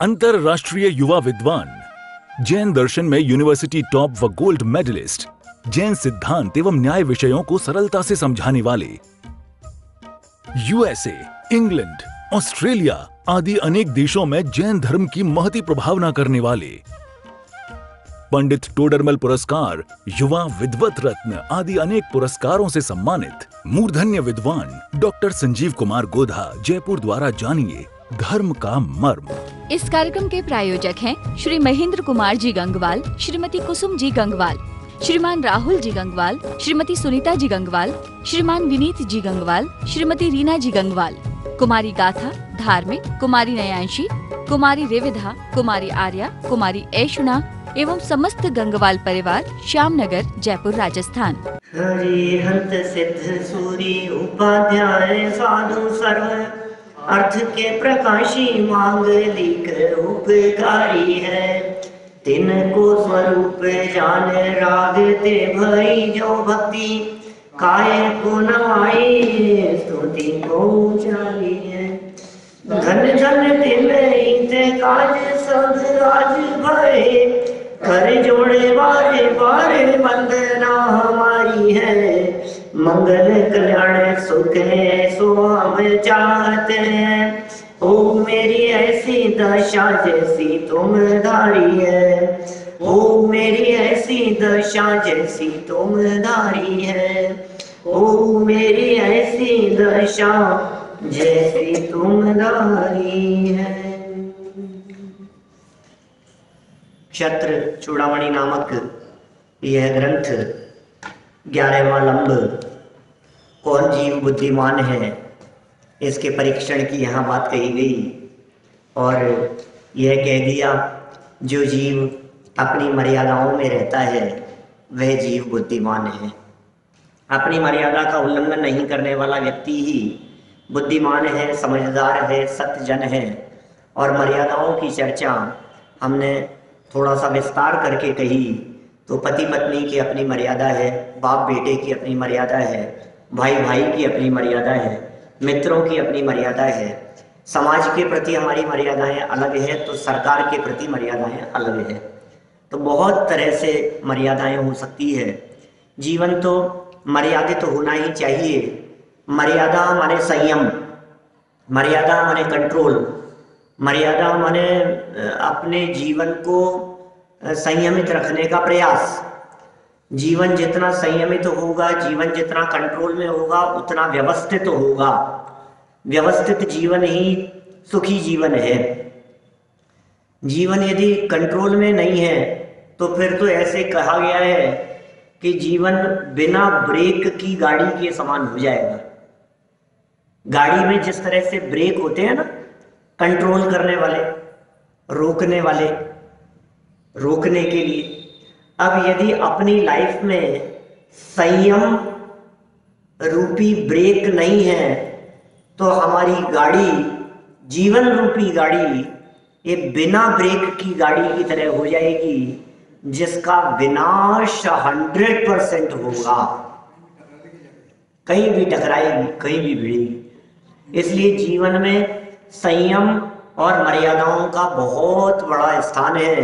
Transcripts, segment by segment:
अंतरराष्ट्रीय युवा विद्वान, जैन दर्शन में यूनिवर्सिटी टॉप व गोल्ड मेडलिस्ट, जैन सिद्धांत एवं न्याय विषयों को सरलता से समझाने वाले, यूएसए, इंग्लैंड, ऑस्ट्रेलिया आदि अनेक देशों में जैन धर्म की महती प्रभावना करने वाले, पंडित टोडरमल पुरस्कार, युवा विद्वत रत्न आदि अनेक पुरस्कारों से सम्मानित मूर्धन्य विद्वान डॉक्टर संजीव कुमार गोधा जयपुर द्वारा जानिए धर्म का मर्म। इस कार्यक्रम के प्रायोजक हैं श्री महेंद्र कुमार जी गंगवाल, श्रीमती कुसुम जी गंगवाल, श्रीमान राहुल जी गंगवाल, श्रीमती सुनीता जी गंगवाल, श्रीमान विनीत जी गंगवाल, श्रीमती रीना जी गंगवाल, कुमारी गाथा, धार्मिक, कुमारी नयांशी, कुमारी रेविधा, कुमारी आर्या, कुमारी ऐशुना एवं समस्त गंगवाल परिवार, श्यामनगर, जयपुर, राजस्थान। हरि हंत सिद्ध सूरी उपाध्याय साधु सर्व अर्थ के प्रकाशी मांगलिक उपकारी है। तिन को स्वरूप जान राग ते भई जो भक्ति काय को नवाई स्तुति को उचारी है। धन धन तिन इंते काज सब राज भय कर जोड़े बारे बारे वंदना हमारी है। मंगल कल्याण सुख सो हम चाहते हैं। ओ मेरी ऐसी दशा जैसी तुम धारी है। ओ मेरी ऐसी दशा जैसी तुम धारी है। ओ मेरी ऐसी दशा जैसी तुम धारी है। क्षत्र चूड़ामणि नामक यह ग्रंथ 11वां लंब कौन जीव बुद्धिमान है, इसके परीक्षण की यहाँ बात कही गई और यह कह दिया जो जीव अपनी मर्यादाओं में रहता है वह जीव बुद्धिमान है। अपनी मर्यादा का उल्लंघन नहीं करने वाला व्यक्ति ही बुद्धिमान है, समझदार है, सत्यजन है। और मर्यादाओं की चर्चा हमने थोड़ा सा विस्तार करके कही तो पति पत्नी की अपनी मर्यादा है, बाप बेटे की अपनी मर्यादा है, भाई भाई की अपनी मर्यादा है, मित्रों की अपनी मर्यादा है, समाज के प्रति हमारी मर्यादाएं अलग है तो सरकार के प्रति मर्यादाएं अलग है। तो बहुत तरह से मर्यादाएं हो सकती है। जीवन तो मर्यादित तो होना ही चाहिए। मर्यादा माने संयम, मर्यादा माने कंट्रोल, मर्यादा माने अपने जीवन को संयमित रखने का प्रयास। जीवन जितना संयमित होगा, जीवन जितना कंट्रोल में होगा, उतना व्यवस्थित होगा। व्यवस्थित जीवन ही सुखी जीवन है। जीवन यदि कंट्रोल में नहीं है तो फिर तो ऐसे कहा गया है कि जीवन बिना ब्रेक की गाड़ी के समान हो जाएगा। गाड़ी में जिस तरह से ब्रेक होते हैं ना, कंट्रोल करने वाले, रोकने वाले, रोकने के लिए, अब यदि अपनी लाइफ में संयम रूपी ब्रेक नहीं है तो हमारी गाड़ी, जीवन रूपी गाड़ी, ये बिना ब्रेक की गाड़ी की तरह हो जाएगी जिसका विनाश 100% होगा। कहीं भी टकराएगी, कहीं भी भिड़ेगी। इसलिए जीवन में संयम और मर्यादाओं का बहुत बड़ा स्थान है।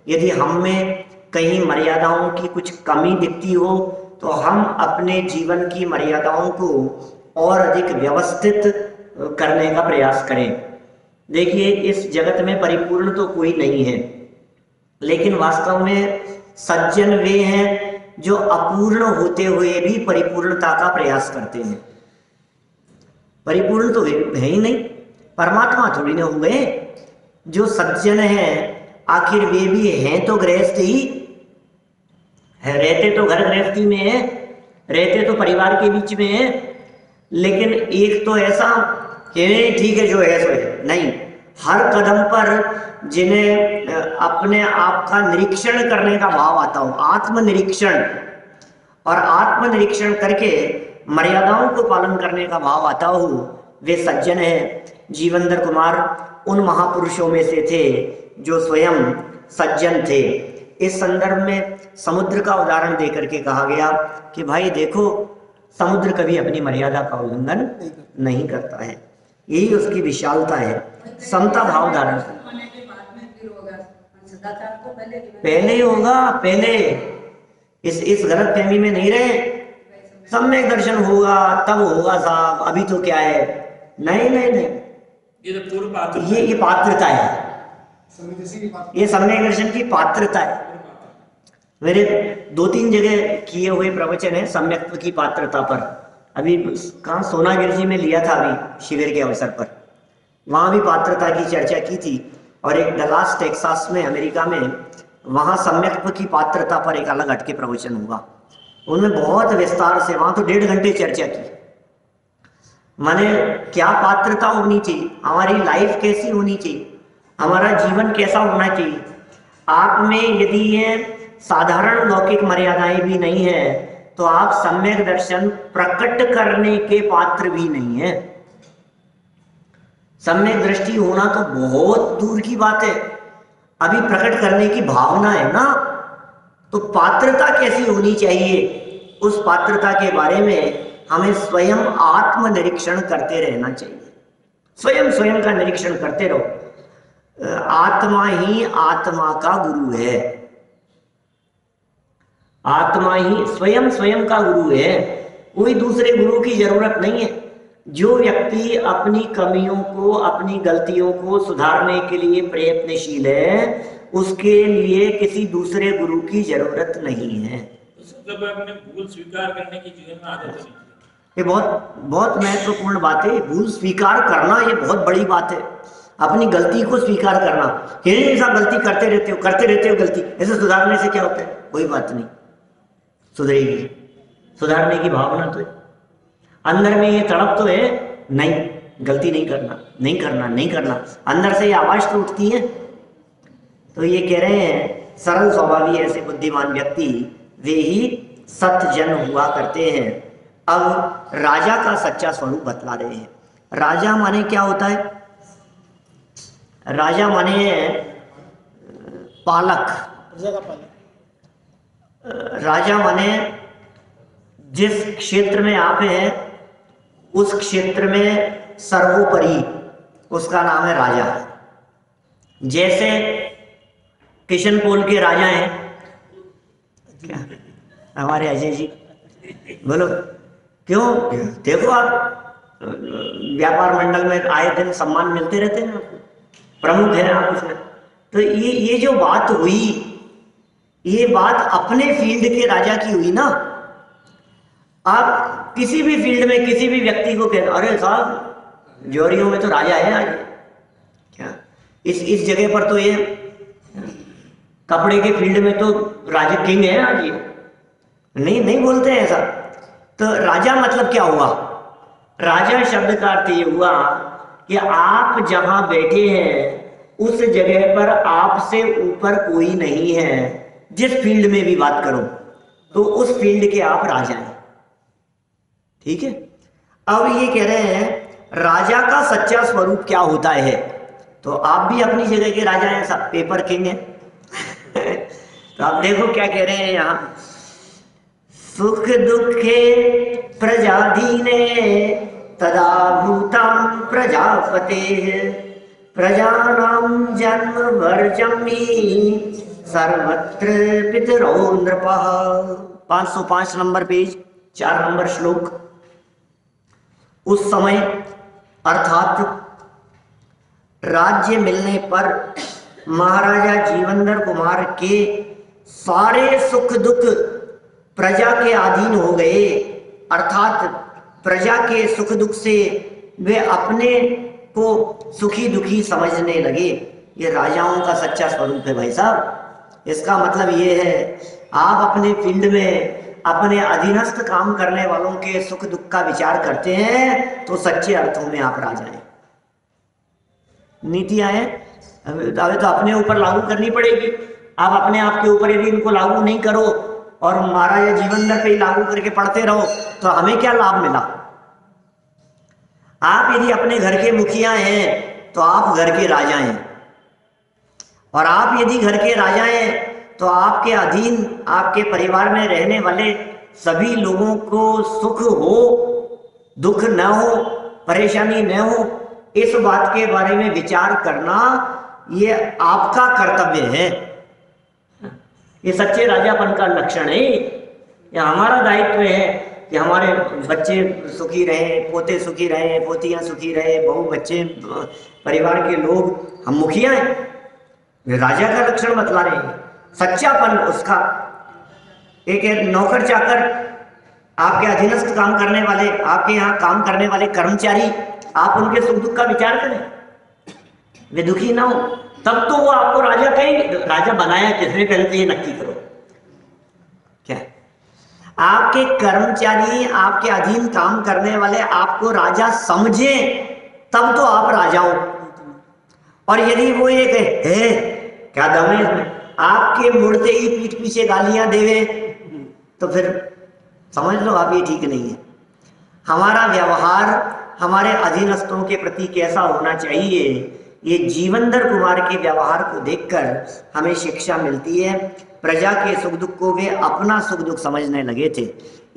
यदि हम में कहीं मर्यादाओं की कुछ कमी दिखती हो तो हम अपने जीवन की मर्यादाओं को और अधिक व्यवस्थित करने का प्रयास करें। देखिए, इस जगत में परिपूर्ण तो कोई नहीं है, लेकिन वास्तव में सज्जन वे हैं जो अपूर्ण होते हुए भी परिपूर्णता का प्रयास करते हैं। परिपूर्ण तो है ही नहीं, परमात्मा थोड़ी ना हो गए। जो सज्जन हैं आखिर वे भी हैं तो गृहस्थ ही है, रहते तो घर गृहस्थी में है, रहते तो परिवार के बीच में है। लेकिन एक तो ऐसा कि ठीक है जो है सो है नहीं, हर कदम पर जिन्हें अपने आप का निरीक्षण करने का भाव आता हो, आत्मनिरीक्षण, और आत्मनिरीक्षण करके मर्यादाओं को पालन करने का भाव आता हो, वे सज्जन है। जीवंदर कुमार उन महापुरुषों में से थे जो स्वयं सज्जन थे। इस संदर्भ में समुद्र का उदाहरण देकर के कहा गया कि भाई देखो, समुद्र कभी अपनी मर्यादा का उल्लंघन नहीं करता है। यही उसकी विशालता है, समता भाव धारण। सदाचार तो पहले ही होगा, पहले इस गलत फहमी में नहीं रहे। सम्यक दर्शन होगा तब होगा साहब, अभी तो क्या है। नहीं नहीं नहीं, ये तो पूर्व पात्र ये पात्रता है, ये सम्यक दर्शन की पात्रता है। मेरे 2-3 जगह किए हुए प्रवचन है सम्यक्त्व की पात्रता पर। अभी कहाँ सोनागिर जी में लिया था अभी शिविर के अवसर पर, वहां भी पात्रता की चर्चा की थी। और एक डलास टेक्सास में अमेरिका में, वहां सम्यक्त्व की पात्रता पर एक अलग हटके प्रवचन हुआ। उनमें बहुत विस्तार से, वहां तो 1.5 घंटे चर्चा की। माने क्या पात्रता होनी चाहिए, हमारी लाइफ कैसी होनी चाहिए, हमारा जीवन कैसा होना चाहिए। आप में यदि ये साधारण लौकिक मर्यादाएं भी नहीं है तो आप सम्यक दर्शन प्रकट करने के पात्र भी नहीं है। सम्यक दृष्टि होना तो बहुत दूर की बात है, अभी प्रकट करने की भावना है ना। तो पात्रता कैसी होनी चाहिए, उस पात्रता के बारे में हमें स्वयं आत्मनिरीक्षण करते रहना चाहिए। स्वयं का निरीक्षण करते रहो। आत्मा ही आत्मा का गुरु है, आत्मा ही स्वयं का गुरु है, कोई दूसरे गुरु की जरूरत नहीं है। जो व्यक्ति अपनी कमियों को, अपनी गलतियों को सुधारने के लिए प्रयत्नशील है, उसके लिए किसी दूसरे गुरु की जरूरत नहीं है। मतलब अपने भूल स्वीकार करने की जीवन में आदत होनी चाहिए। ये बहुत महत्वपूर्ण बात है। भूल स्वीकार करना ये बहुत बड़ी बात है। अपनी गलती को स्वीकार करना, ऐसा गलती करते रहते हो गलती, ऐसे सुधारने से क्या होता है, कोई बात नहीं, सुधरेगी। सुधारने की भावना तो है अंदर में, ये तड़प तो है, नहीं गलती नहीं करना, अंदर से ये आवाज तो उठती है। तो ये कह रहे हैं सरल स्वभावी ऐसे बुद्धिमान व्यक्ति वे ही सत्जन हुआ करते हैं। अब राजा का सच्चा स्वरूप बतला रहे हैं। राजा माने क्या होता है, राजा माने पालक, राजा माने जिस क्षेत्र में आप हैं उस क्षेत्र में सर्वोपरि उसका नाम है राजा। जैसे किशनपोल के राजा हैं क्या हमारे अजय जी, बोलो क्यों, देखो आप व्यापार मंडल में आए दिन सम्मान मिलते रहते हैं, प्रमुख है आप उसमें। तो ये जो बात हुई, ये बात अपने फील्ड के राजा की हुई ना। आप किसी भी फील्ड में किसी भी व्यक्ति को कहते, अरे साहब जोरियों में तो राजा है आज, क्या इस जगह पर तो ये कपड़े के फील्ड में तो राजा किंग है आज ये, नहीं बोलते हैं ऐसा। तो राजा मतलब क्या हुआ, राजा शब्द का अर्थ ये हुआ कि आप जहां बैठे हैं उस जगह पर आपसे ऊपर कोई नहीं है। जिस फील्ड में भी बात करो तो उस फील्ड के आप राजा हैं, ठीक है। अब ये कह रहे हैं राजा का सच्चा स्वरूप क्या होता है। तो आप भी अपनी जगह के राजा हैं, सब पेपर किंग हैं। तो आप देखो क्या कह रहे हैं यहाँ, सुख दुखे प्रजाधीने तदा भूतां प्रजापते प्रजानां जन्म वर्जम ही सर्वत्र पितरो नृपः। 505 नंबर पेज, 4 नंबर श्लोक। उस समय अर्थात राज्य मिलने पर महाराजा जीवंदर कुमार के सारे सुख दुख प्रजा के अधीन हो गए, अर्थात प्रजा के सुख दुख से वे अपने को सुखी दुखी समझने लगे। ये राजाओं का सच्चा स्वरूप है भाई साहब। इसका मतलब ये है आप अपने फील्ड में अपने अधीनस्थ काम करने वालों के सुख दुख का विचार करते हैं तो सच्चे अर्थों में आप राजा हैं। नीतियां हैं अभी तो अपने ऊपर लागू करनी पड़ेगी। आप अपने आप के ऊपर यदि इनको लागू नहीं करो और महाराजा जीवंदर पे ही लागू करके पढ़ते रहो तो हमें क्या लाभ मिला। आप यदि अपने घर के मुखिया हैं तो आप घर के राजा हैं, और आप यदि घर के राजा हैं तो आपके अधीन आपके परिवार में रहने वाले सभी लोगों को सुख हो दुख न हो परेशानी न हो, इस बात के बारे में विचार करना ये आपका कर्तव्य है। ये सच्चे राजापन का लक्षण है। ये हमारा दायित्व है कि हमारे बच्चे सुखी रहे, पोते सुखी रहे, पोतियां सुखी रहे, बहू बच्चे परिवार के लोग, हम मुखिया हैं। ये राजा का लक्षण बतला रहे हैं, सच्चापन उसका। एक नौकर चाकर, आपके अधीनस्थ काम करने वाले, आपके यहाँ काम करने वाले कर्मचारी, आप उनके सुख दुख का विचार करें, वे दुखी ना हो, तब तो वो आपको राजा कहेंगे। राजा बनाया किसने, पहले तो ये नक्की करो। क्या आपके कर्मचारी, आपके अधीन काम करने वाले आपको राजा समझे, तब तो आप राजा हो। और यदि वो एक है क्या दम है इसमें, आपके मुड़ते ही पीठ पीछे गालियां देवे, तो फिर समझ लो आप ये ठीक नहीं है। हमारा व्यवहार हमारे अधीनस्थों के प्रति कैसा होना चाहिए, ये जीवनधर कुमार के व्यवहार को देखकर हमें शिक्षा मिलती है। प्रजा के सुख दुख को वे अपना सुख दुख समझने लगे थे।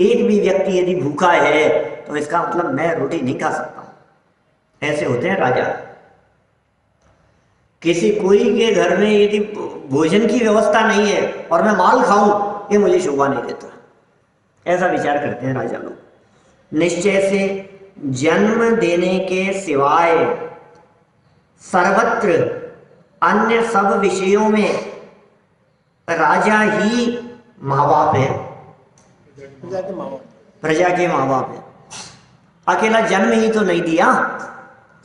एक भी व्यक्ति यदि भूखा है तो इसका मतलब मैं रोटी नहीं खा सकता, ऐसे होते हैं राजा। किसी कोई के घर में यदि भोजन की व्यवस्था नहीं है और मैं माल खाऊं, ये मुझे शोभा नहीं देता, ऐसा विचार करते हैं राजा लोग। निश्चय से जन्म देने के सिवाय सर्वत्र अन्य सब विषयों में राजा ही माँ बाप है, प्रजा के माँ बाप है। अकेला जन्म ही तो नहीं दिया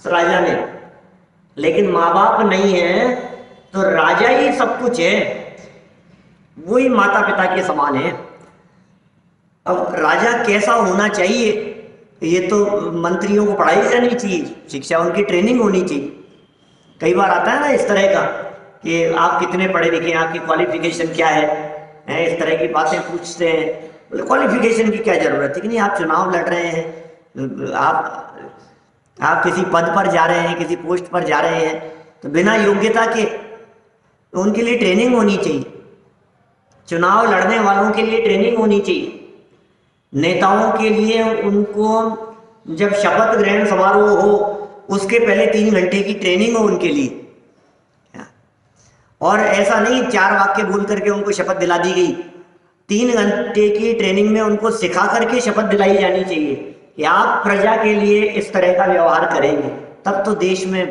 राजा ने, लेकिन माँ बाप नहीं है तो राजा ही सब कुछ है, वही माता पिता के समान है। अब राजा कैसा होना चाहिए, ये तो मंत्रियों को पढ़ाई करनी चाहिए, शिक्षा उनकी ट्रेनिंग होनी चाहिए। कई बार आता है ना इस तरह का कि आप कितने पढ़े लिखे हैं, आपकी क्वालिफिकेशन क्या है, इस तरह की बातें पूछते हैं। क्वालिफिकेशन की क्या जरूरत है कि नहीं, आप चुनाव लड़ रहे हैं, आप किसी पद पर जा रहे हैं, किसी पोस्ट पर जा रहे हैं, तो बिना योग्यता के उनके लिए ट्रेनिंग होनी चाहिए। चुनाव लड़ने वालों के लिए ट्रेनिंग होनी चाहिए। नेताओं के लिए उनको जब शपथ ग्रहण समारोह हो उसके पहले 3 घंटे की ट्रेनिंग हो उनके लिए। और ऐसा नहीं 4 वाक्य बोल करके उनको शपथ दिला दी गई, 3 घंटे की ट्रेनिंग में उनको सिखा करके शपथ दिलाई जानी चाहिए कि आप प्रजा के लिए इस तरह का व्यवहार करेंगे, तब तो देश में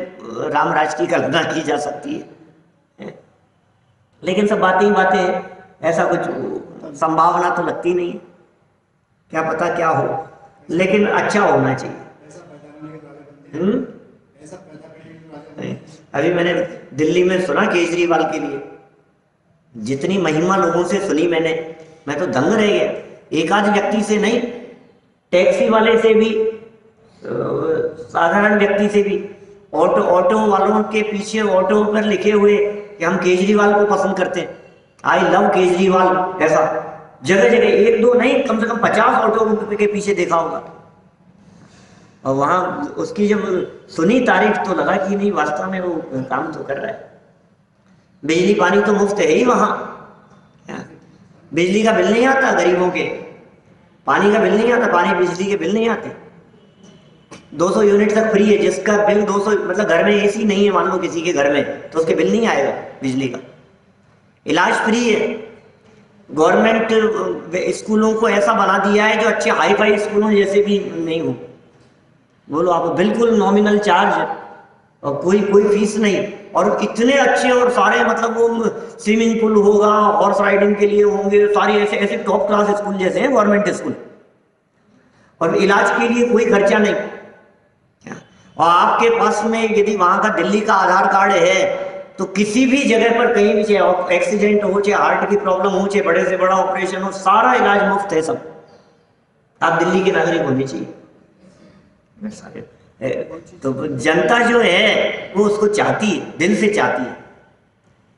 रामराज की कल्पना की जा सकती है। लेकिन सब बातें ही बातें हैं, ऐसा कुछ संभावना तो लगती नहीं है, क्या पता क्या हो, लेकिन अच्छा होना चाहिए। अभी मैंने दिल्ली में सुना केजरीवाल के लिए, जितनी महिमा लोगों से सुनी मैं तो दंग रह गया। एक आध व्यक्ति से नहीं, टैक्सी वाले से भी, साधारण व्यक्ति से भी, ऑटो वालों के पीछे ऑटो पर लिखे हुए कि हम केजरीवाल को पसंद करते हैं, आई लव केजरीवाल, ऐसा जगह जगह, 1-2 नहीं, कम से कम 50 ऑटो के पीछे देखा होगा। और वहाँ उसकी जब सुनी तारीफ तो लगा कि नहीं वास्तव में वो काम तो कर रहा है। बिजली पानी तो मुफ्त है ही वहाँ, बिजली का बिल नहीं आता गरीबों के, पानी का बिल नहीं आता, पानी बिजली के बिल नहीं आते, 200 यूनिट तक फ्री है। जिसका बिल 200, मतलब घर में एसी नहीं है मान लो किसी के घर में, तो उसके बिल नहीं आएगा बिजली का। इलाज फ्री है। गवर्नमेंट स्कूलों को ऐसा बना दिया है जो अच्छे हाई फाई स्कूलों जैसे भी नहीं हो, बोलो आप, बिल्कुल नॉमिनल चार्ज और कोई फीस नहीं, और इतने अच्छे, और सारे मतलब वो स्विमिंग पूल होगा, हॉर्स राइडिंग के लिए होंगे, सारे ऐसे टॉप क्लास स्कूल जैसे हैं गवर्नमेंट स्कूल, और इलाज के लिए कोई खर्चा नहीं। और आपके पास में यदि वहां का दिल्ली का आधार कार्ड है तो किसी भी जगह पर कहीं भी, चाहे एक्सीडेंट हो, चाहे हार्ट की प्रॉब्लम हो, चाहे बड़े से बड़ा ऑपरेशन हो, सारा इलाज मुफ्त है सब। आप दिल्ली के नागरिक होने चाहिए। तो जनता जो है वो उसको चाहती है, दिल से चाहती है।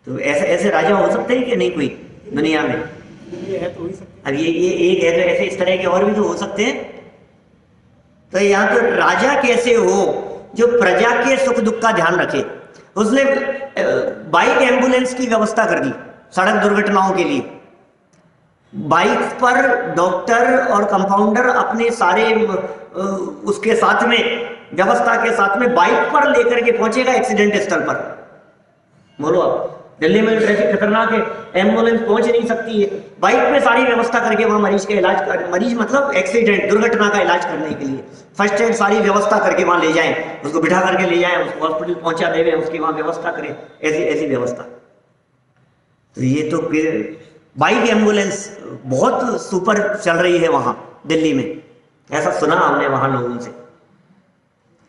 तो ऐसे राजा हो सकते हैं कि नहीं कोई दुनिया में? अब ये एक है, तो ऐसे इस तरह के और भी तो हो सकते हैं। तो यहाँ तो राजा कैसे हो जो प्रजा के सुख दुख का ध्यान रखे। उसने बाइक एम्बुलेंस की व्यवस्था कर दी सड़क दुर्घटनाओं के लिए। बाइक पर डॉक्टर और कंपाउंडर अपने सारे उसके साथ में, व्यवस्था के साथ में, बाइक पर लेकर के पहुंचेगा एक्सीडेंट स्थल पर। बोलो आप, दिल्ली में ट्रैफिक खतरनाक है, एम्बुलेंस पहुंच नहीं सकती है, बाइक में सारी व्यवस्था करके वहां मरीज का इलाज कर, मरीज मतलब एक्सीडेंट दुर्घटना का इलाज करने के लिए फर्स्ट एड सारी व्यवस्था करके वहां ले जाएं, उसको बिठा करके ले जाएं, उसको हॉस्पिटल पहुंचा देवें, उसकी वहां व्यवस्था करें, ऐसी ऐसी व्यवस्था। तो ये तो बाइक एम्बुलेंस बहुत सुपर चल रही है वहां दिल्ली में, ऐसा सुना हमने वहां लोगों से।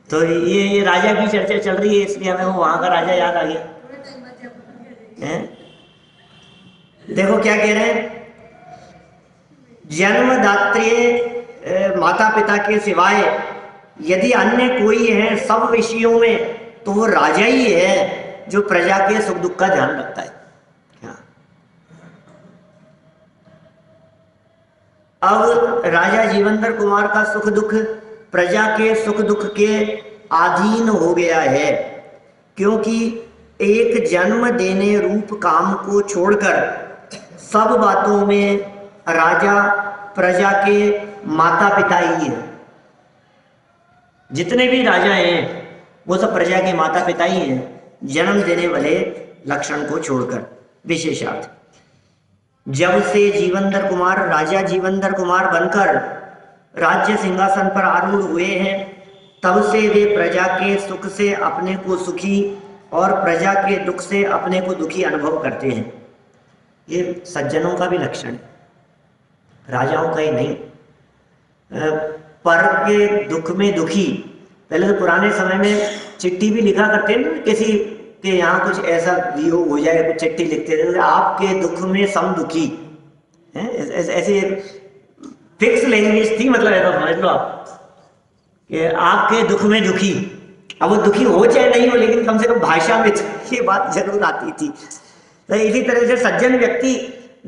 तो ये राजा की चर्चा चल रही है, इसलिए हमें वो वहां का राजा याद आ गया है? देखो क्या कह रहे हैं, जन्मदात्री माता पिता के सिवाय यदि अन्य कोई है सब विषयों में तो वो राजा ही है जो प्रजा के सुख दुख का ध्यान रखता है। अब राजा जीवंतर कुमार का सुख दुख प्रजा के सुख दुख के अधीन हो गया है, क्योंकि एक जन्म देने रूप काम को छोड़कर सब बातों में राजा प्रजा के माता पिता ही है। जितने भी राजा हैं वो सब प्रजा के माता पिता ही हैं, जन्म देने वाले लक्षण को छोड़कर विशेषार्थ। जब से जीवंतर कुमार राजा जीवंतर कुमार बनकर राज्य सिंहासन पर आरूढ़ हुए हैं, तब से वे प्रजा के सुख से अपने को सुखी और प्रजा के दुख से अपने को दुखी अनुभव करते हैं। ये सज्जनों का भी लक्षण है, राजाओं का ही नहीं। पर के दुख में दुखी, पहले तो पुराने समय में चिट्ठी भी लिखा करते हैं ना, किसी के यहाँ कुछ ऐसा वियोग हो जाए कुछ चिट्ठी लिखते थे, आपके दुख में सम दुखी है, ऐसे फिक्स लैंग्वेज थी, मतलब ऐसा समझ लो आप कि आपके दुख में दुखी। अब वो दुखी हो चाहे नहीं हो, लेकिन कम से कम भाषा में ये बात जरूर आती थी। तो इसी तरह से सज्जन व्यक्ति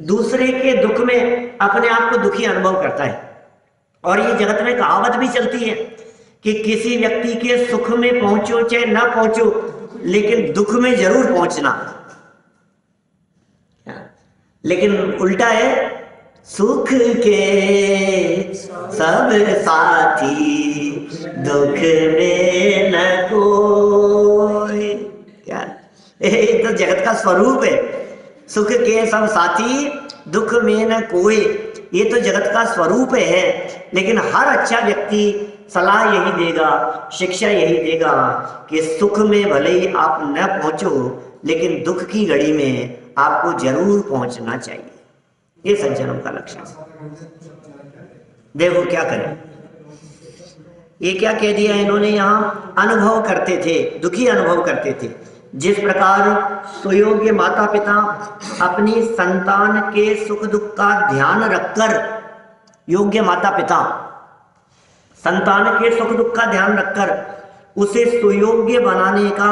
दूसरे के दुख में अपने आप को दुखी अनुभव करता है। और ये जगत में कहावत भी चलती है कि किसी व्यक्ति के सुख में पहुंचो चाहे ना पहुंचो, लेकिन दुख में जरूर पहुंचना। लेकिन उल्टा है, सुख के सब साथी दुख में न कोई। क्या ये तो जगत का स्वरूप है, सुख के सब साथी दुख में न कोई, ये तो जगत का स्वरूप है। लेकिन हर अच्छा व्यक्ति सलाह यही देगा, शिक्षा यही देगा कि सुख में भले ही आप न पहुंचो, लेकिन दुख की घड़ी में आपको जरूर पहुंचना चाहिए। ये सज्जनों का लक्षण। देखो क्या करें, ये क्या कह दिया इन्होंने यहाँ, अनुभव करते थे, दुखी अनुभव करते थे। जिस प्रकार सुयोग्य माता पिता अपनी संतान के सुख दुख का ध्यान रखकर, योग्य माता पिता संतान के सुख दुख का ध्यान रखकर उसे सुयोग्य बनाने का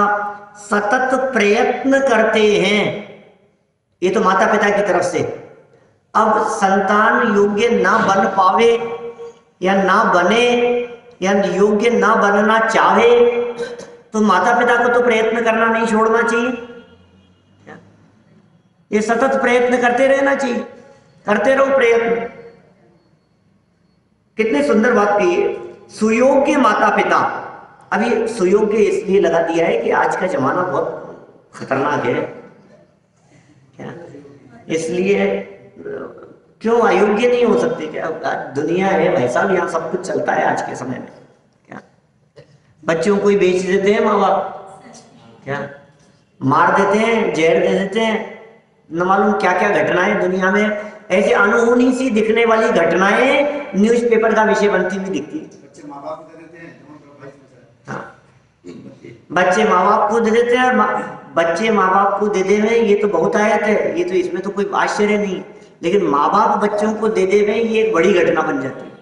सतत प्रयत्न करते हैं, ये तो माता पिता की तरफ से। अब संतान योग्य ना बन पावे या ना बने या योग्य ना बनना चाहे, तो माता पिता को तो प्रयत्न करना नहीं छोड़ना चाहिए, ये सतत प्रयत्न करते रहना चाहिए, करते रहो प्रयत्न। कितने सुंदर बात कही है, सुयोग्य माता पिता। अभी सुयोग्य इसलिए लगा दिया है कि आज का जमाना बहुत खतरनाक है, क्या इसलिए क्यों अयोग्य नहीं हो सकते क्या? दुनिया है भाई साहब, यहाँ सब कुछ चलता है आज के समय में। क्या बच्चों को ही बेच देते हैं माँ बाप, क्या मार देते हैं, जहर दे देते हैं, न मालूम क्या क्या घटनाएं दुनिया में ऐसी अनहोनी सी दिखने वाली घटनाएं न्यूज़पेपर का विषय बनती हुई दिखती है। हाँ, बच्चे माँ बाप को दे देते हैं, बच्चे माँ बाप को दे दे में ये तो बहुत आयत है, ये तो इसमें तो कोई आश्चर्य नहीं, लेकिन माँ बाप बच्चों को दे दे में ये एक बड़ी घटना बन जाती है।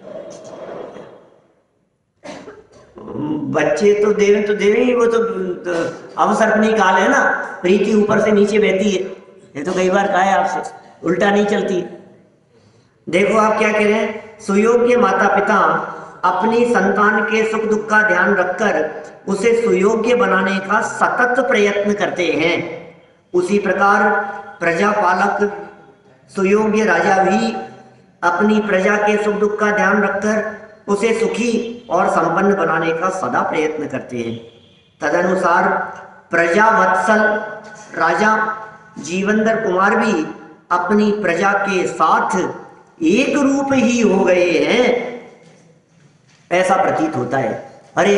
बच्चे तो देवे ही, वो तो अवसर्पणी काल है ना, प्रीति ऊपर से नीचे बहती है, ये तो कई बार कहा है आपसे, उल्टा नहीं चलती। देखो आप क्या कह रहे हैं, सुयोग्य माता पिता अपनी संतान के सुख दुख का ध्यान रखकर उसे सुयोग्य बनाने का सतत प्रयत्न करते हैं। उसी प्रकार प्रजापालक सुयोग्य राजा भी अपनी प्रजा के सुख दुख का ध्यान रखकर उसे सुखी और संपन्न बनाने का सदा प्रयत्न करते हैं। तदनुसार प्रजा वत्सल राजा जीवंदर कुमार भी अपनी प्रजा के साथ एक रूप ही हो गए हैं, ऐसा प्रतीत होता है। अरे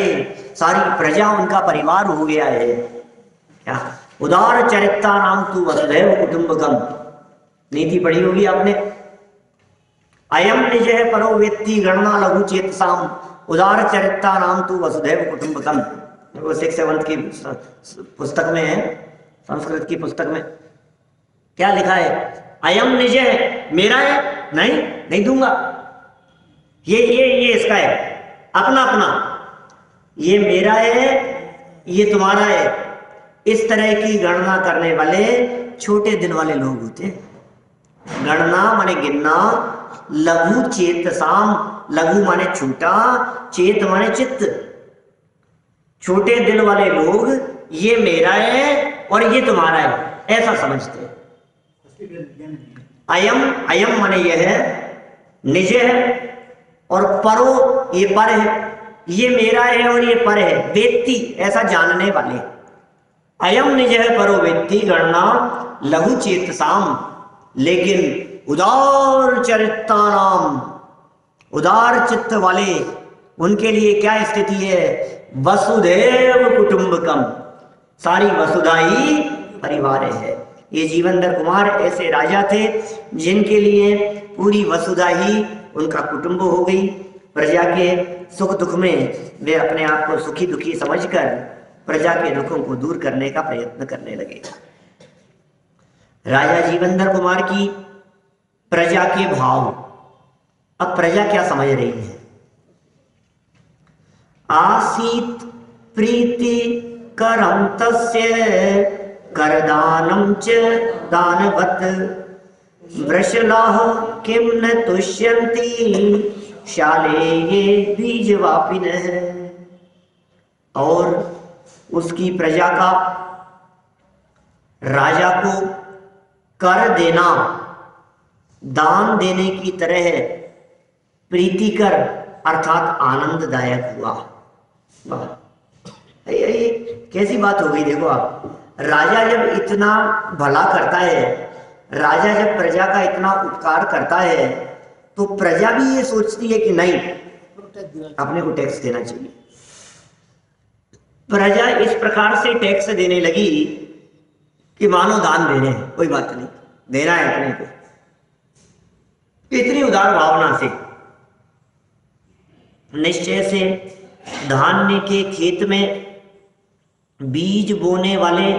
सारी प्रजा उनका परिवार हो गया है। क्या उदार चरित्रा नाम तू वसुधैव कुटुंबकम, नीति पढ़ी होगी आपने। अयम निज है परो व्यक्ति गणना लघु चेतसाम, उदार चरित्रा नाम तू वसुधैव कुटुंबकम। वो 6th-7th की पुस्तक में है, संस्कृत की पुस्तक में क्या लिखा है? अयम निज है, मेरा है, नहीं दूंगा। ये इसका है, अपना अपना, ये मेरा है, ये तुम्हारा है। इस तरह की गणना करने वाले छोटे दिल वाले लोग होते हैं। गणना माने गिनना, लघु चेतसाम, लघु माने छोटा, चेत माने चित्त। छोटे दिल वाले लोग ये मेरा है और ये तुम्हारा है, ऐसा समझते हैं। अयम माने ये है, निज है, और परो ये पर है, ये मेरा है और ये पर है। वेत्ति ऐसा जानने वाले। अयम निज है परो वेत्ति गणना लघु चेतसाम, लेकिन उदार चरित्राणाम, उदार चित्त वाले, उनके लिए क्या स्थिति है? वसुधैव कुटुंबकम, सारी वसुधा ही परिवार है। ये जीवंदर कुमार ऐसे राजा थे जिनके लिए पूरी वसुधा ही उनका कुटुंब हो गई। प्रजा के सुख दुख में वे अपने आप को सुखी दुखी समझकर प्रजा के दुखों को दूर करने का प्रयत्न करने लगे। राजा जीवंदर कुमार की प्रजा के भाव, अब प्रजा क्या समझ रही है? आसीत प्रीति करम तस्य करदानम च दानवत, वृषलाः किम न तुष्यन्ति शाले ये बीजवापिनः। और उसकी प्रजा का राजा को कर देना दान देने की तरह प्रीतिकर अर्थात आनंददायक हुआ। वाह, कैसी बात हो गई। देखो आप, राजा जब इतना भला करता है, राजा जब प्रजा का इतना उपकार करता है, तो प्रजा भी ये सोचती है कि नहीं, अपने को टैक्स देना चाहिए। प्रजा इस प्रकार से टैक्स देने लगी कि मानो दान दे रहे हैं, कोई बात नहीं, देना है अपने को। इतनी उदार भावना से निश्चय से धान्य के खेत में बीज बोने वाले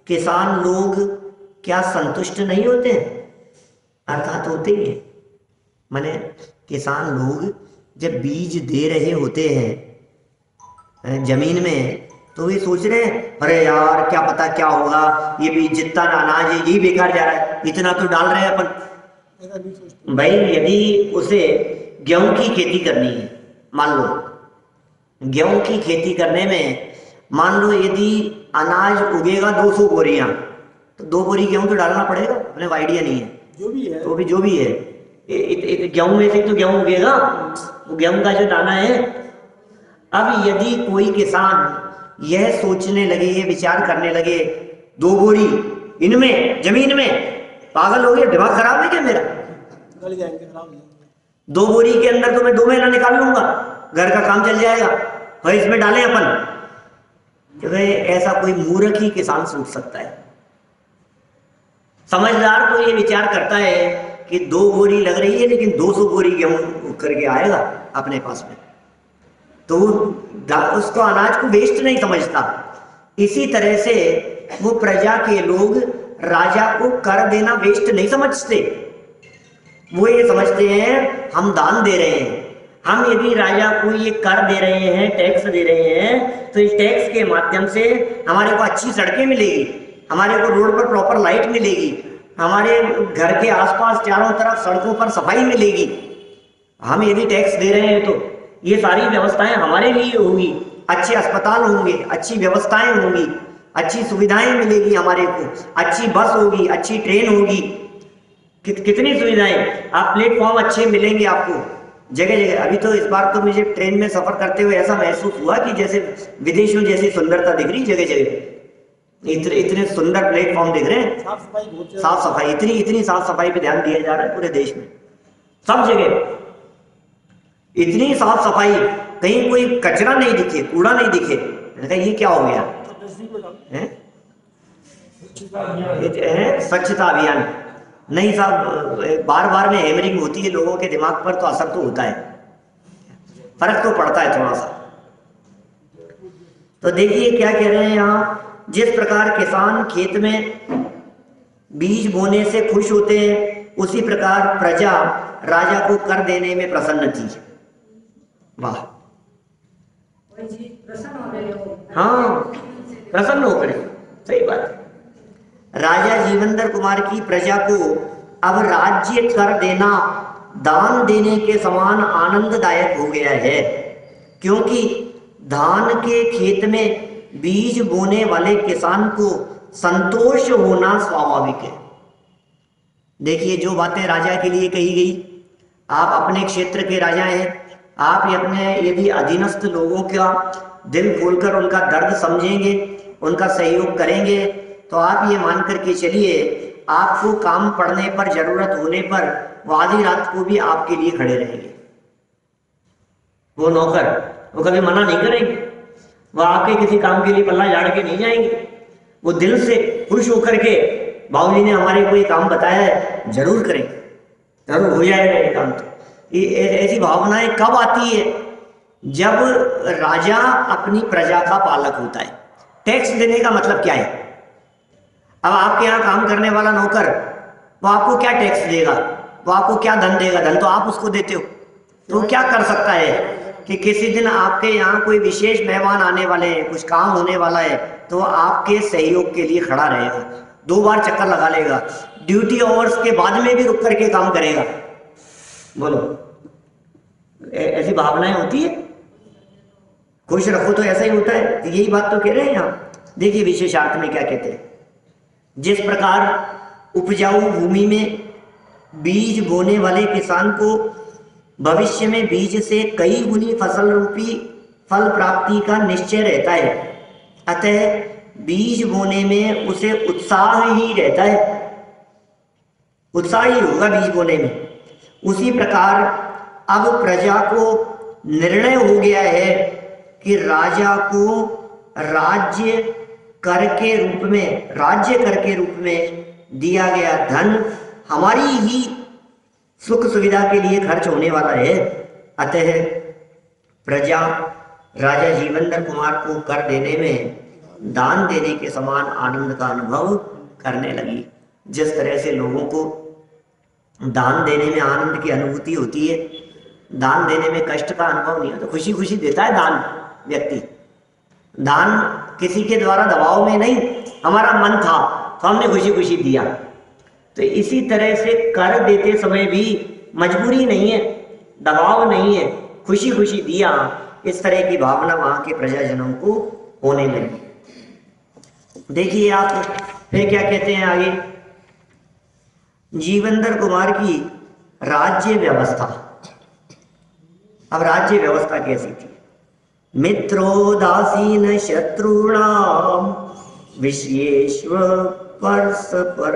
किसान लोग क्या संतुष्ट नहीं होते हैं? अर्थात होते ही हैं। माने किसान लोग जब बीज दे रहे होते हैं जमीन में, तो वे सोच रहे हैं अरे यार क्या पता क्या होगा, ये बीज जितना अनाज है यही बेकार जा रहा है, इतना तो डाल रहे हैं अपन। भाई यदि उसे गेहूं की खेती करनी है, मान लो गेहूं की खेती करने में मान लो यदि अनाज उगेगा 200 बोरियां, तो 2 बोरी गेहूं तो डालना पड़ेगा। अपने को आइडिया नहीं है, जो भी है, तो भी जो भी है, गेहूं में से तो गेहूं उगेगा, वो गेहूं का जो दाना है। अब यदि कोई किसान यह सोचने लगे, ये विचार करने लगे 2 बोरी इनमें जमीन में, पागल हो गया, दिमाग खराब है क्या मेरा? 2 बोरी के अंदर तो मैं 2 महीना निकाल लूंगा, घर का काम चल जाएगा, और इसमें डालें अपन। क्योंकि ऐसा कोई मूर्ख ही किसान सोच सकता है। समझदार तो ये विचार करता है कि 2 बोरी लग रही है लेकिन 200 बोरी गेहूं करके आएगा अपने पास में, तो उसको अनाज को वेस्ट नहीं समझता। इसी तरह से वो प्रजा के लोग राजा को कर देना वेस्ट नहीं समझते। वो ये समझते हैं हम दान दे रहे हैं, हम यदि राजा को ये कर दे रहे हैं, टैक्स दे रहे हैं, तो इस टैक्स के माध्यम से हमारे को अच्छी सड़कें मिलेगी, हमारे को रोड पर प्रॉपर लाइट मिलेगी, हमारे घर के आसपास चारों तरफ सड़कों पर सफाई मिलेगी। हम यदि टैक्स दे रहे हैं तो ये सारी व्यवस्थाएं हमारे लिए होंगी, अच्छे अस्पताल होंगे, अच्छी व्यवस्थाएं होंगी, अच्छी सुविधाएं मिलेगी हमारे को, अच्छी बस होगी, अच्छी ट्रेन होगी, कितनी सुविधाएं, आप प्लेटफॉर्म अच्छे मिलेंगे आपको जगह जगह। अभी तो इस बार तो मुझे ट्रेन में सफर करते हुए ऐसा महसूस हुआ कि जैसे विदेशों जैसी सुंदरता दिख रही जगह जगह। इतने इतने सुंदर प्लेटफॉर्म दिख रहे हैं, साफ सफाई बहुत ज्यादा। साफ सफाई, इतनी इतनी साफ सफाई पे ध्यान दिया जा रहा है पूरे देश में, सब जगह इतनी साफ सफाई, कहीं कोई कचरा नहीं दिखे, कूड़ा नहीं दिखे। मैंने कहा ये क्या हो गया है? स्वच्छता अभियान नहीं साहब, बार बार में हैमरिंग होती है लोगों के दिमाग पर, तो असर तो होता है, फर्क तो पड़ता है थोड़ा सा। तो देखिए क्या कह रहे हैं यहाँ, जिस प्रकार किसान खेत में बीज बोने से खुश होते हैं, उसी प्रकार प्रजा राजा को कर देने में प्रसन्न थी। वाह, हाँ प्रसन्न होकर, सही बात है। राजा जीवंदर कुमार की प्रजा को अब राज्य कर देना दान देने के समान आनंददायक हो गया है, क्योंकि धान के खेत में बीज बोने वाले किसान को संतोष होना स्वाभाविक है। देखिए जो बातें राजा के लिए कही गई, आप अपने क्षेत्र के राजा हैं, आप अपने यदि अधीनस्थ लोगों का दिल खोलकर उनका दर्द समझेंगे, उनका सहयोग करेंगे, तो आप ये मान करके चलिए आपको काम पड़ने पर, जरूरत होने पर वो आधी रात को भी आपके लिए खड़े रहेंगे। वो नौकर वो कभी मना नहीं करेंगे, वो आपके किसी काम के लिए पल्ला झाड़ के नहीं जाएंगे, वो दिल से खुश होकर के बाबूजी ने हमारे को ये काम बताया है, जरूर करेंगे, जरूर हो जाएगा ये काम। तो ऐसी भावनाएं कब आती है? जब राजा अपनी प्रजा का पालक होता है। टैक्स देने का मतलब क्या है? अब आपके यहाँ काम करने वाला नौकर, वो आपको क्या टैक्स देगा, वो आपको क्या धन देगा? धन तो आप उसको देते हो। तो क्या कर सकता है कि किसी दिन आपके यहाँ कोई विशेष मेहमान आने वाले हैं, कुछ काम होने वाला है, तो आपके सहयोग के लिए खड़ा रहेगा, 2 बार चक्कर लगा लेगा, ड्यूटी आवर्स के बाद में भी रुक करके काम करेगा। बोलो, ऐसी भावनाएं होती है? खुश रखो तो ऐसा ही होता है। तो यही बात तो कह रहे हैं यहाँ। देखिए विशेषार्थ में क्या कहते हैं, जिस प्रकार उपजाऊ भूमि में बीज बोने वाले किसान को भविष्य में बीज से कई गुनी फसल रूपी फल प्राप्ति का निश्चय रहता है, अतः बीज बोने में उसे उत्साह ही रहता है, उत्साह ही होगा बीज बोने में। उसी प्रकार अब प्रजा को निर्णय हो गया है कि राजा को राज्य कर के रूप में दिया गया धन हमारी ही सुख सुविधा के लिए खर्च होने वाला है। अतः प्रजा राजा जीवंदर कुमार को कर देने में दान देने के समान आनंद का अनुभव करने लगी। जिस तरह से लोगों को दान देने में आनंद की अनुभूति होती है, दान देने में कष्ट का अनुभव नहीं होता, खुशी खुशी देता है दान व्यक्ति। दान किसी के द्वारा दबाव में नहीं, हमारा मन था तो हमने खुशी खुशी दिया। तो इसी तरह से कर देते समय भी मजबूरी नहीं है, दबाव नहीं है, खुशी खुशी दिया। इस तरह की भावना वहां के प्रजाजनों को होने लगी। देखिए आप फिर क्या कहते हैं आगे, जीवंदर कुमार की राज्य व्यवस्था। अब राज्य व्यवस्था कैसी थी? मित्रोदासीन शत्रुणाम विषयेष्व परस्पर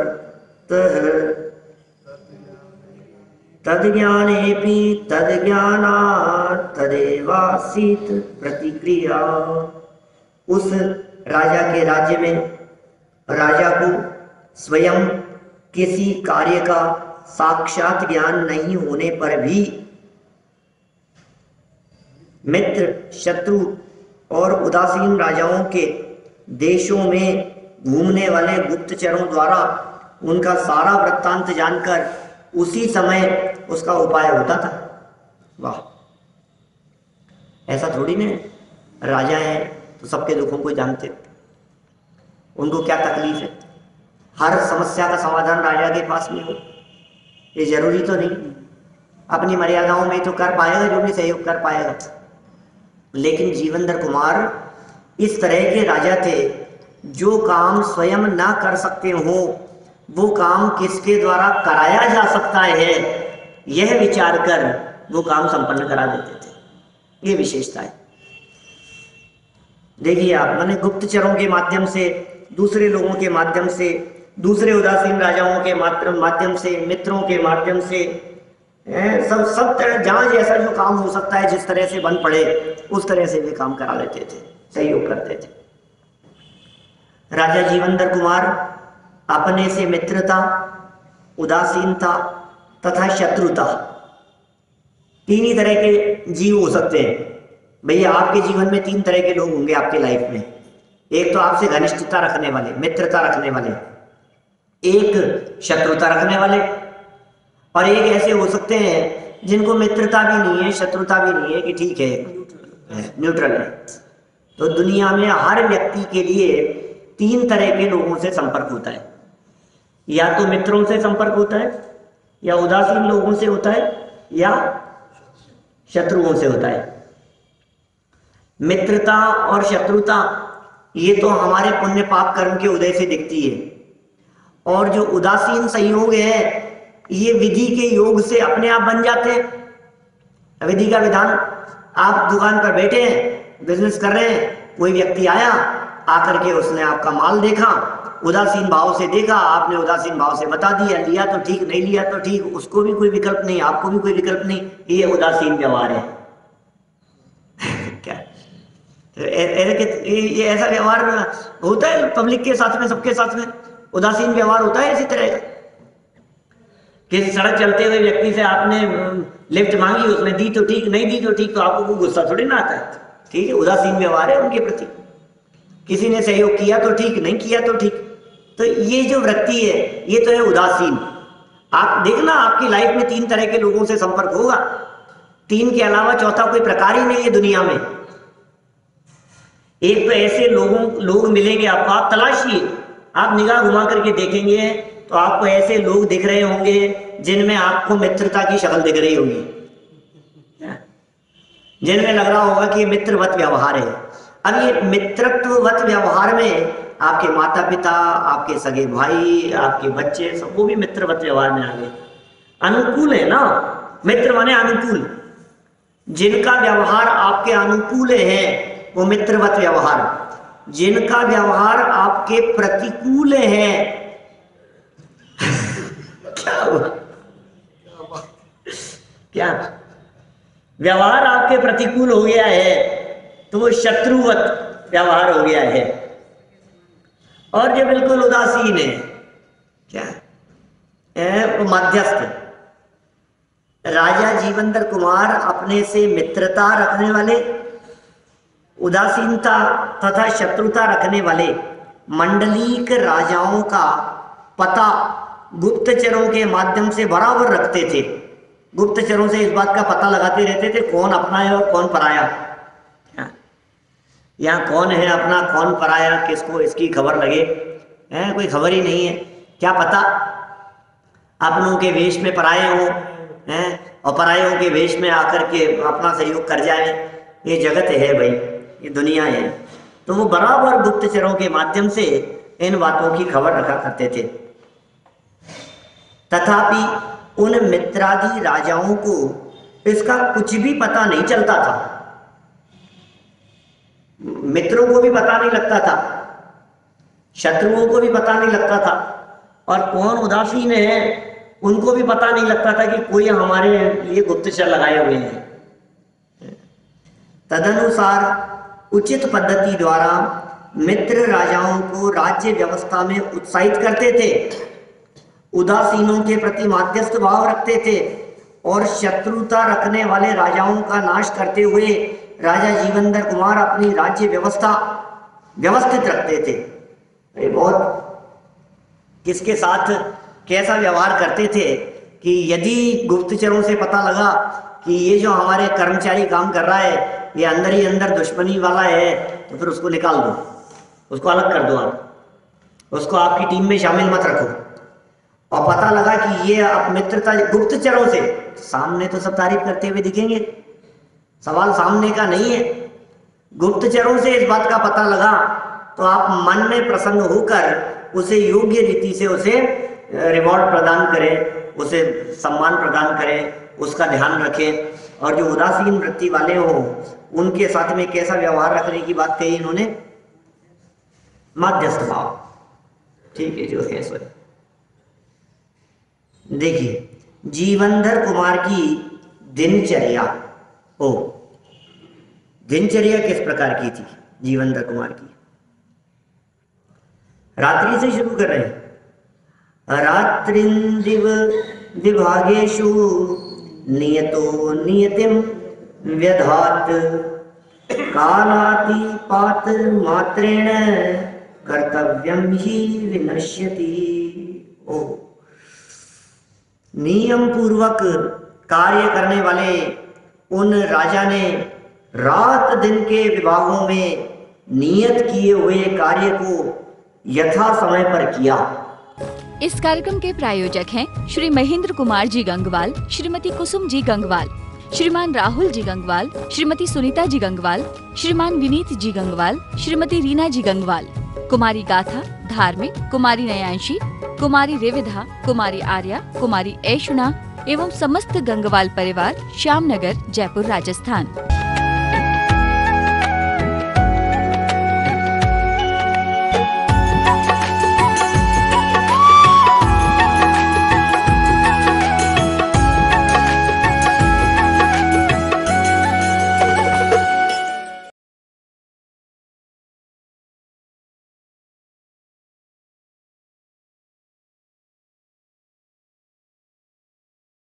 तद्ज्ञानेपि तद्ज्ञानात् तदेवासीत प्रतिक्रिया। उस राजा के राज्य में राजा को स्वयं किसी कार्य का साक्षात ज्ञान नहीं होने पर भी मित्र, शत्रु और उदासीन राजाओं के देशों में घूमने वाले गुप्तचरों द्वारा उनका सारा वृत्तांत जानकर उसी समय उसका उपाय होता था। वाह, ऐसा थोड़ी ना राजा है तो सबके दुखों को जानते, उनको क्या तकलीफ है, हर समस्या का समाधान राजा के पास में हो, ये जरूरी तो नहीं। अपनी मर्यादाओं में तो कर पाएगा जो भी सहयोग कर पाएगा। लेकिन जीवंदर कुमार इस तरह के राजा थे जो काम स्वयं ना कर सकते हो वो काम किसके द्वारा कराया जा सकता है, यह विचार कर वो काम संपन्न करा देते थे। ये विशेषता है। देखिए आप, मैंने गुप्तचरों के माध्यम से दूसरे लोगों के माध्यम से, दूसरे उदासीन राजाओं के माध्यम से, मित्रों के माध्यम से, सब तरह जहाँ जैसा जो काम हो सकता है, जिस तरह से बन पड़े उस तरह से वे काम करा लेते थे, सहयोग करते थे। राजा जीवंदर कुमार अपने से मित्रता, उदासीनता तथा शत्रुता, तीन ही तरह के जीव हो सकते हैं। भैया आपके जीवन में तीन तरह के लोग होंगे आपके लाइफ में। एक तो आपसे घनिष्ठता रखने वाले, मित्रता रखने वाले, एक शत्रुता रखने वाले, और एक ऐसे हो सकते हैं जिनको मित्रता भी नहीं है, शत्रुता भी नहीं है, कि ठीक है, न्यूट्रल है। तो दुनिया में हर व्यक्ति के लिए तीन तरह के लोगों से संपर्क होता है। या तो मित्रों से संपर्क होता है, या उदासीन लोगों से होता है, या शत्रुओं से होता है। मित्रता और शत्रुता ये तो हमारे पुण्य पाप कर्म के उदय से दिखती है, और जो उदासीन संयोग है ये विधि के योग से अपने आप बन जाते हैं। विधि का विधान, आप दुकान पर बैठे हैं, बिजनेस कर रहे हैं, कोई व्यक्ति आया, आकर के उसने आपका माल देखा, उदासीन भाव से देखा, आपने उदासीन भाव से बता दिया, लिया तो ठीक, नहीं लिया तो ठीक, उसको भी कोई विकल्प नहीं, आपको भी कोई विकल्प नहीं, ये उदासीन व्यवहार है। क्या ये ऐसा व्यवहार होता है पब्लिक के साथ में, सबके साथ में उदासीन व्यवहार होता है इसी तरह का। किसी सड़क चलते हुए व्यक्ति से आपने लिफ्ट मांगी, उसने दी तो ठीक, नहीं दी तो ठीक, तो आपको कोई गुस्सा थोड़ी ना आता है, ठीक है, उदासीन व्यवहार है उनके प्रति। किसी ने सहयोग किया तो ठीक, नहीं किया तो ठीक। तो ये जो वृत्ति है ये तो है उदासीन। आप देखना आपकी लाइफ में तीन तरह के लोगों से संपर्क होगा, तीन के अलावा चौथा कोई प्रकार ही नहीं है दुनिया में। एक तो ऐसे लोग मिलेंगे आपको, आप तलाशिए, आप निगाह घुमा करके देखेंगे तो आपको ऐसे लोग दिख रहे होंगे जिनमें आपको मित्रता की शक्ल दिख रही होगी, जिनमें लग रहा होगा कि मित्रवत व्यवहार है। अब ये मित्रत्ववत व्यवहार में आपके माता पिता, आपके सगे भाई, आपके बच्चे, सब वो भी मित्रवत व्यवहार में आ गए। अनुकूल है ना, मित्र माने अनुकूल, जिनका व्यवहार आपके अनुकूल है वो मित्रवत व्यवहार, जिनका व्यवहार आपके प्रतिकूल है क्या व्यवहार आपके प्रतिकूल हो गया है तो वो शत्रुवत व्यवहार हो गया है। और जो बिल्कुल उदासीन है क्या है, वो मध्यस्थ। राजा जीवंदर कुमार अपने से मित्रता रखने वाले, उदासीनता तथा शत्रुता रखने वाले मंडलीक राजाओं का पता गुप्तचरों के माध्यम से बराबर रखते थे। गुप्तचरों से इस बात का पता लगाते रहते थे कौन अपना है और कौन पराया। यहाँ कौन है अपना, कौन पराया, किसको इसकी खबर लगे, कोई खबर ही नहीं है। क्या पता अपनों के वेश में पराये हों और परायों के वेश में आकर के अपना सहयोग कर जाए। ये जगत है भाई, ये दुनिया है। तो वो बराबर गुप्तचरों के माध्यम से इन बातों की खबर रखा करते थे। तथापि उन मित्रादि राजाओं को इसका कुछ भी पता नहीं चलता था। मित्रों को भी पता नहीं लगता था, शत्रुओं को भी पता नहीं लगता था, और कौन उदासीन है उनको भी पता नहीं लगता था कि कोई हमारे लिए गुप्तचर लगाए हुए हैं। तदनुसार उचित पद्धति द्वारा मित्र राजाओं को राज्य व्यवस्था में उत्साहित करते थे, उदासीनों के प्रति माध्यस्थ भाव रखते थे और शत्रुता रखने वाले राजाओं का नाश करते हुए राजा जीवंदर कुमार अपनी राज्य व्यवस्था व्यवस्थित रखते थे। ये बहुत किसके साथ कैसा व्यवहार करते थे कि यदि गुप्तचरों से पता लगा कि ये जो हमारे कर्मचारी काम कर रहा है ये अंदर ही अंदर दुश्मनी वाला है, तो फिर उसको निकाल दो, उसको अलग कर दो, आप उसको आपकी टीम में शामिल मत रखो। और पता लगा कि ये आप मित्रता गुप्तचरों से, सामने तो सब तारीफ करते हुए दिखेंगे, सवाल सामने का नहीं है, गुप्तचरों से इस बात का पता लगा तो आप मन में प्रसन्न होकर उसे योग्य रीति से उसे रिवॉर्ड प्रदान करें, उसे सम्मान प्रदान करें, उसका ध्यान रखें। और जो उदासीन वृत्ति वाले हों उनके साथ में कैसा व्यवहार रखने की बात कही इन्होंने, मध्यस्थ भाव। ठीक है, जो है सो। देखिए, जीवनधर कुमार की दिनचर्या, दिनचर्या किस प्रकार की थी जीवनधर कुमार की? रात्रि से शुरू कर रहे हैं। रात्रिंदिव विभागेषु नियतो नियतिम व्यधात कालातिपात मात्रेण कर्तव्यम ही विनश्यति। नियम पूर्वक कार्य करने वाले उन राजा ने रात दिन के विभागों में नियत किए हुए कार्य को यथा समय पर किया। इस कार्यक्रम के प्रायोजक हैं श्री महेंद्र कुमार जी गंगवाल, श्रीमती कुसुम जी गंगवाल, श्रीमान राहुल जी गंगवाल, श्रीमती सुनीता जी गंगवाल, श्रीमान विनीत जी गंगवाल, श्रीमती रीना जी गंगवाल, कुमारी गाथा, धार्मिक, कुमारी नयांशी, कुमारी रेविधा, कुमारी आर्या, कुमारी ऐशुना एवं समस्त गंगवाल परिवार, श्यामनगर, जयपुर, राजस्थान।